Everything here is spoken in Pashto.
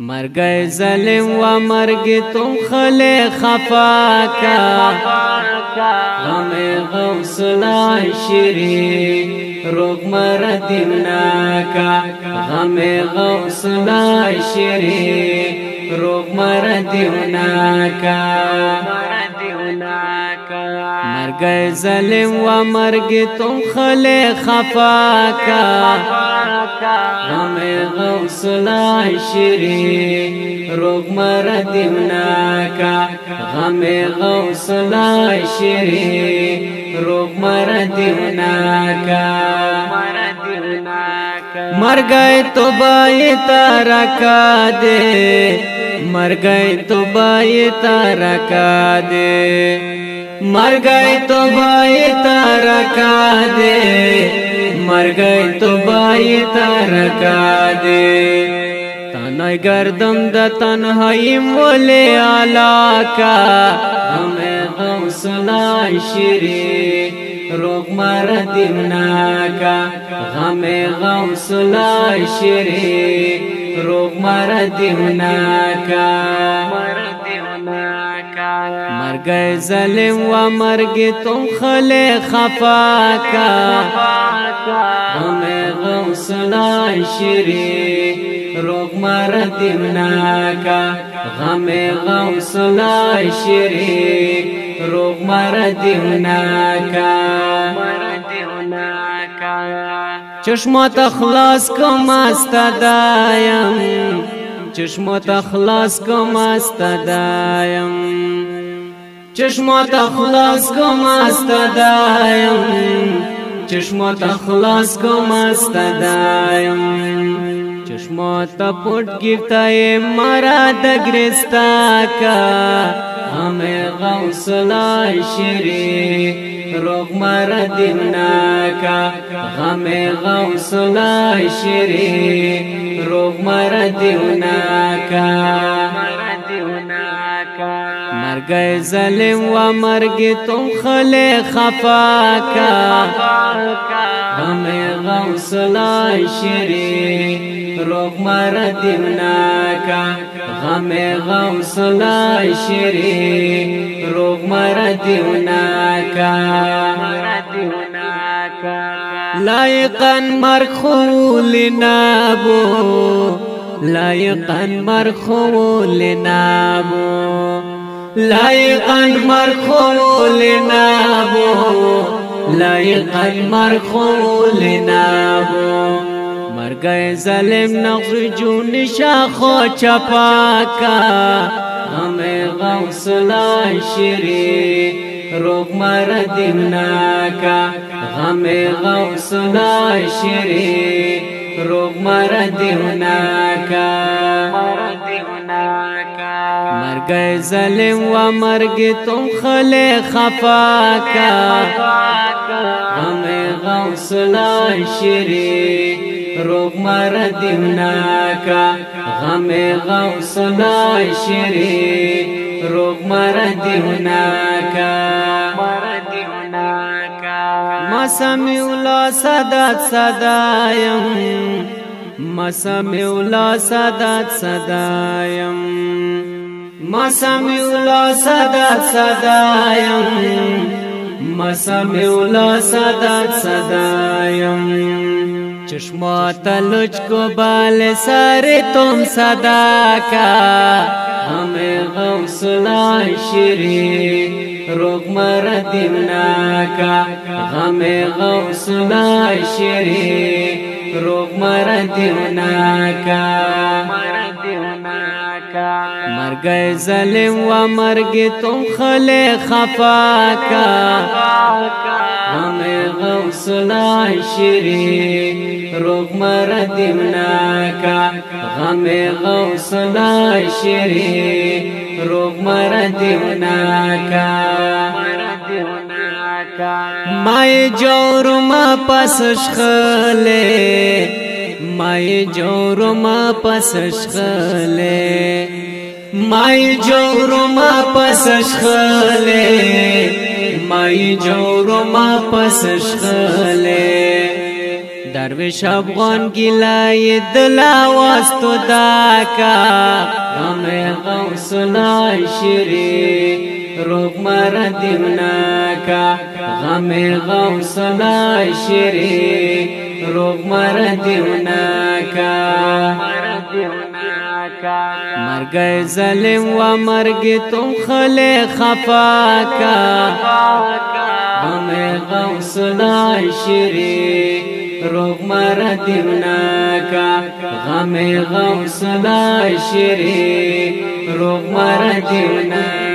مرگئ ظلم و مرگ تم خلے خفا کا غم غوث العاشری روغ مردمنا کا غم غوث العاشری روغ مردمنا کا مرگئ ظلم و مرگ تم خلے خفا کا غم غوث العاشری روغ مردمنا کا غم غوث العاشری روغ مردمنا کا مرگئ تو بائی تارکا دے مرگئ تو بائی تارکا دے مرگئ تو بائی تارکا دے مرگئ تو بائی تارکا دے تنہائی گردم دا تنہائی مولی علاقہ ہمیں غوث العاشری روغ مردمنا کا ہمیں غوث العاشری روغ مردمنا کا مرگئ ظلم و مرگ تم خلے خفا کا غم غوث العاشری روغ مردمنا کا غم غوث العاشری روغ مردمنا کا چشمت اخلاص کو مست دایم چشمت اخلاص کو مست دایم چشمت اخلاص کو مست دایم چشمت اخلاص کو مست دایم چشمت پٹ گرتا ہے مراد گرستا کا ہمیں غوث العاشری روغ مردمنا کا ہمیں غوث العاشری روغ مردمنا کا مرگئ ظلم و مرگ تم خلے خفا کا ہمیں غوث العاشری روغ مردمنا کا ہمیں غوث العاشری روغ مردمنا کا لائقاً مرخول نابو لائقاً مرخول نابو لائقاً مرخول نابو لائقاً مرخول نابو مرگئ ظلم نغز جون شاخو چپا کا ہمیں غوث العاشری روغ مردمنا کا ہمیں غوث العاشری روغ مردمنا کا مرگئ ظلم و مرگ تم خلے خفا کا ہمیں غوث العاشری روغ مردمنا کا ہمیں غوث العاشری روغ مردمنا کا ما سمعوا صدات صدایم ما سمعوا صدات صدایم ما سمعوا صدات صدایم ما سمعوا صدات صدایم چشمات لچ کو بال سارے تم صدا کا ہمیں غوث العاشری روغ مردمنا کا ہمیں غوث العاشری روغ مردمنا کا مرگئ ظلم و مرگ تم خلے خفا کا ہمیں غوث العاشری روغ مردمنا کا ہمیں غوث العاشری روغ مردمنا کا مائی جور ما پسش خلے مائی جور ما پسش خلے مائی جور ما پسش خلے مائی جور ما پسش خلے درویش افغان گلای دلا واستو داکا غم غوث العاشری روغ مردیوناکا غم غوث العاشری روغ مردیوناکا مرگ ظلم و مرگ تم خلی خفاکا غم غوث العاشری روغ مردیوناکا غم غوث العاشری روغ مردیوناکا